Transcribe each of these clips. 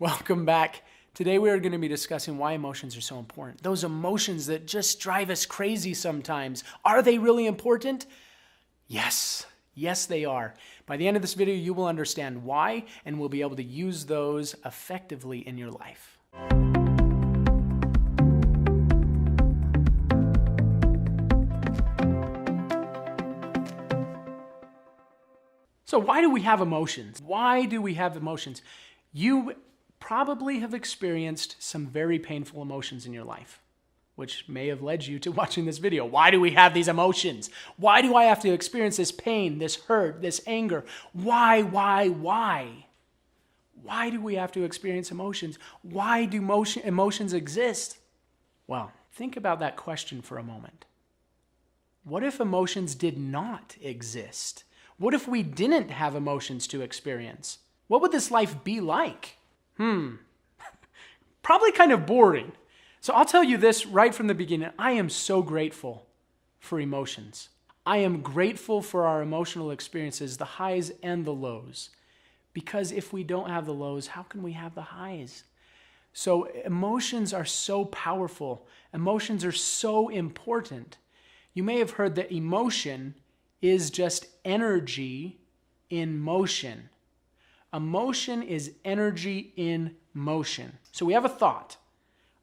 Welcome back. Today we are going to be discussing why emotions are so important. Those emotions that just drive us crazy sometimes. Are they really important? Yes. Yes, they are. By the end of this video, you will understand why and will be able to use those effectively in your life. So why do we have emotions? Why do we have emotions? You probably have experienced some very painful emotions in your life, which may have led you to watching this video. Why do we have these emotions? Why do I have to experience this pain, this hurt, this anger? Why? Why do we have to experience emotions? Why do emotions exist? Well, think about that question for a moment. What if emotions did not exist? What if we didn't have emotions to experience? What would this life be like? Probably kind of boring. So I'll tell you this right from the beginning. I am so grateful for emotions. I am grateful for our emotional experiences, the highs and the lows. Because if we don't have the lows, how can we have the highs? So emotions are so powerful. Emotions are so important. You may have heard that emotion is just energy in motion. Emotion is energy in motion. So we have a thought.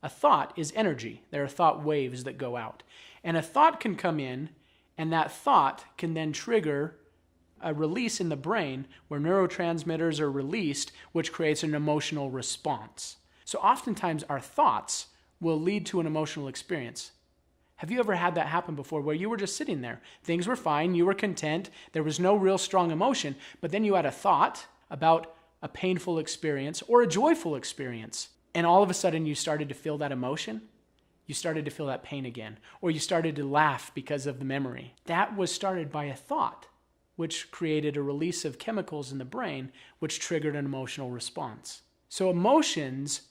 A thought is energy. There are thought waves that go out. And a thought can come in, and that thought can then trigger a release in the brain where neurotransmitters are released, which creates an emotional response. So oftentimes our thoughts will lead to an emotional experience. Have you ever had that happen before where you were just sitting there? Things were fine, you were content, there was no real strong emotion, but then you had a thought about a painful experience or a joyful experience. And all of a sudden you started to feel that emotion. You started to feel that pain again. Or you started to laugh because of the memory. That was started by a thought, which created a release of chemicals in the brain, which triggered an emotional response. So emotions,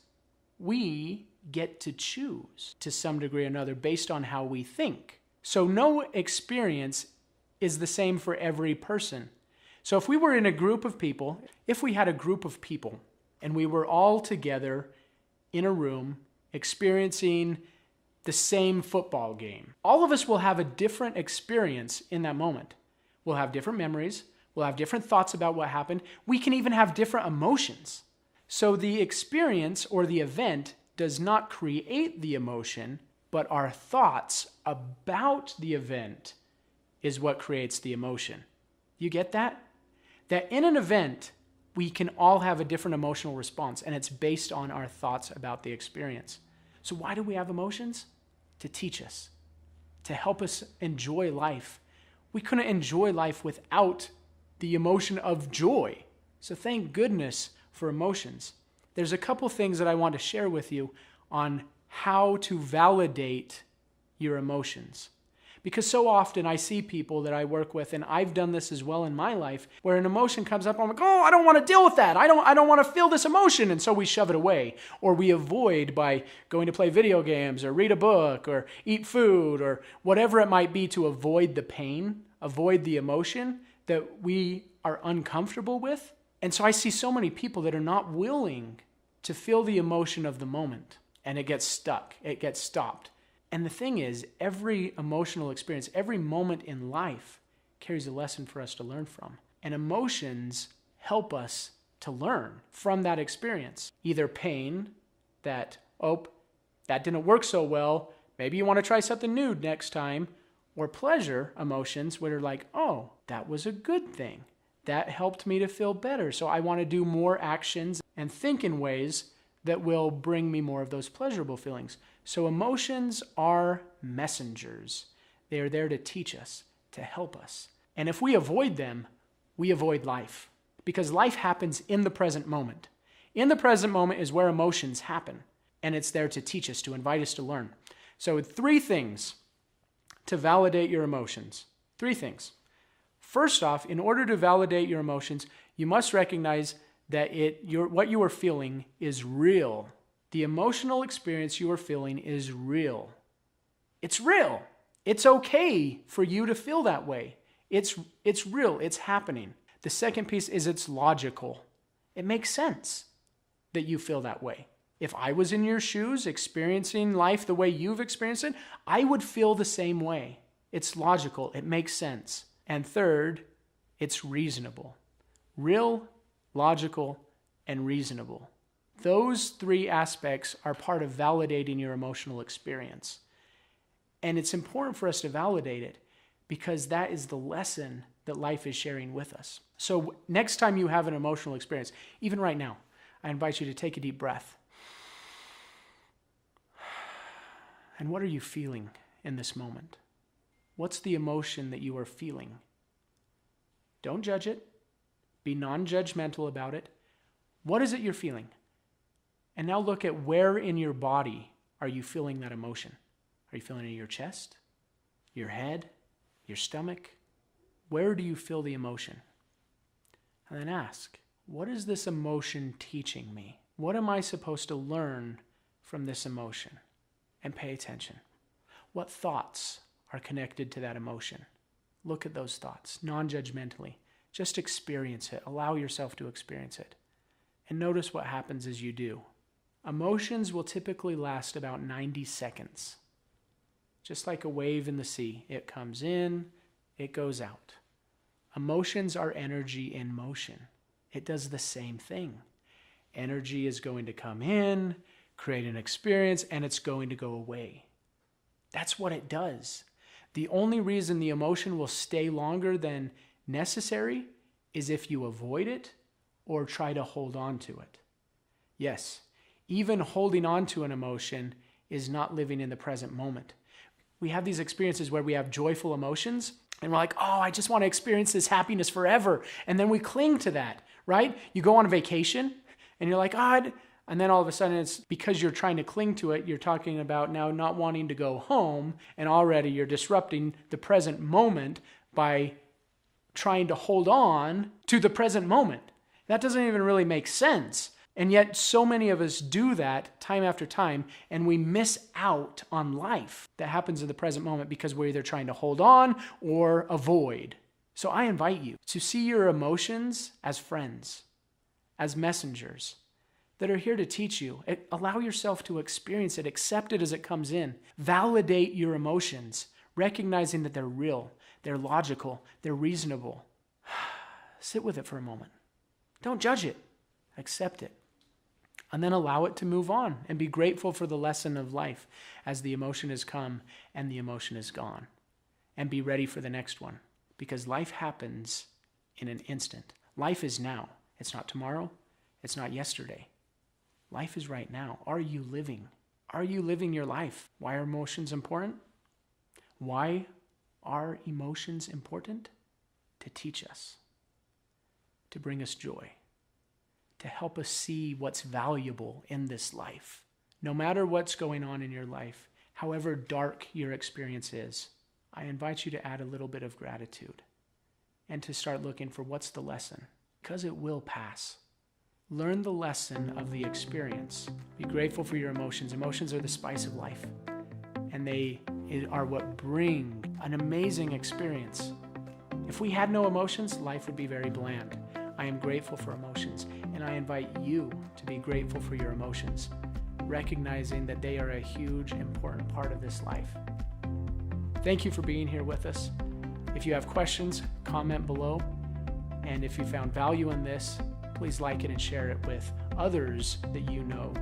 we get to choose to some degree or another based on how we think. So no experience is the same for every person. So if we were in a group of people, if we had a group of people and we were all together in a room experiencing the same football game, all of us will have a different experience in that moment. We'll have different memories. We'll have different thoughts about what happened. We can even have different emotions. So the experience or the event does not create the emotion, but our thoughts about the event is what creates the emotion. You get that? That in an event, we can all have a different emotional response, and it's based on our thoughts about the experience. So why do we have emotions? To teach us, to help us enjoy life. We couldn't enjoy life without the emotion of joy. So thank goodness for emotions. There's a couple things that I want to share with you on how to validate your emotions. Because so often I see people that I work with, and I've done this as well in my life, where an emotion comes up, I'm like, oh, I don't want to deal with that. I don't want to feel this emotion. And so we shove it away, or we avoid by going to play video games or read a book or eat food or whatever it might be to avoid the pain, avoid the emotion that we are uncomfortable with. And so I see so many people that are not willing to feel the emotion of the moment, and it gets stuck, it gets stopped. And the thing is, every emotional experience, every moment in life carries a lesson for us to learn from. And emotions help us to learn from that experience. Either pain, that didn't work so well, maybe you want to try something new next time, or pleasure emotions where you're like, oh, that was a good thing. That helped me to feel better. So I want to do more actions and think in ways that will bring me more of those pleasurable feelings. So emotions are messengers. They are there to teach us, to help us. And if we avoid them, we avoid life. Because life happens in the present moment. In the present moment is where emotions happen. And it's there to teach us, to invite us to learn. So 3 things to validate your emotions. 3 things. First off, in order to validate your emotions, you must recognize that what you are feeling is real. The emotional experience you are feeling is real. It's real. It's okay for you to feel that way. It's real. It's happening. The second piece is it's logical. It makes sense. that you feel that way. If I was in your shoes, experiencing life the way you've experienced it, I would feel the same way. It's logical. It makes sense. And third, it's reasonable. Real, logical, and reasonable. Those three aspects are part of validating your emotional experience. And it's important for us to validate it because that is the lesson that life is sharing with us. So next time you have an emotional experience, even right now, I invite you to take a deep breath. And what are you feeling in this moment? What's the emotion that you are feeling? Don't judge it. Be non-judgmental about it. What is it you're feeling? And now look at where in your body are you feeling that emotion? Are you feeling it in your chest, your head, your stomach? Where do you feel the emotion? And then ask, what is this emotion teaching me? What am I supposed to learn from this emotion? And pay attention. What thoughts are connected to that emotion? Look at those thoughts, non-judgmentally. Just experience it. Allow yourself to experience it. And notice what happens as you do. Emotions will typically last about 90 seconds. Just like a wave in the sea. It comes in, it goes out. Emotions are energy in motion. It does the same thing. Energy is going to come in, create an experience, and it's going to go away. That's what it does. The only reason the emotion will stay longer than necessary is if you avoid it or try to hold on to it. Yes, even holding on to an emotion is not living in the present moment. We have these experiences where we have joyful emotions and we're like, oh, I just want to experience this happiness forever. And then we cling to that, right? You go on a vacation and you're like, and then all of a sudden it's because you're trying to cling to it, you're talking about now not wanting to go home, and already you're disrupting the present moment by trying to hold on to the present moment. That doesn't even really make sense. And yet so many of us do that time after time, and we miss out on life that happens in the present moment because we're either trying to hold on or avoid. So I invite you to see your emotions as friends, as messengers that are here to teach you. Allow yourself to experience it, accept it as it comes in. Validate your emotions, recognizing that they're real, they're logical, they're reasonable. Sit with it for a moment. Don't judge it, accept it. And then allow it to move on and be grateful for the lesson of life as the emotion has come and the emotion is gone. And be ready for the next one because life happens in an instant. Life is now. It's not tomorrow. It's not yesterday. Life is right now. Are you living? Are you living your life? Why are emotions important? Why are emotions important? To teach us, to bring us joy, to help us see what's valuable in this life. No matter what's going on in your life, however dark your experience is, I invite you to add a little bit of gratitude and to start looking for what's the lesson, because it will pass. Learn the lesson of the experience. Be grateful for your emotions. Emotions are the spice of life, and they are what bring an amazing experience. If we had no emotions, life would be very bland. I am grateful for emotions, and I invite you to be grateful for your emotions, recognizing that they are a huge, important part of this life. Thank you for being here with us. If you have questions, comment below. And if you found value in this, please like it and share it with others that you know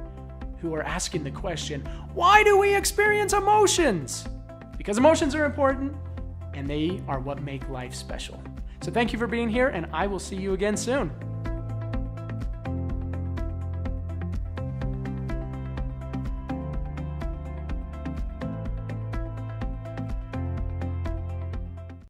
who are asking the question, why do we experience emotions? Because emotions are important, and they are what make life special. So thank you for being here, and I will see you again soon.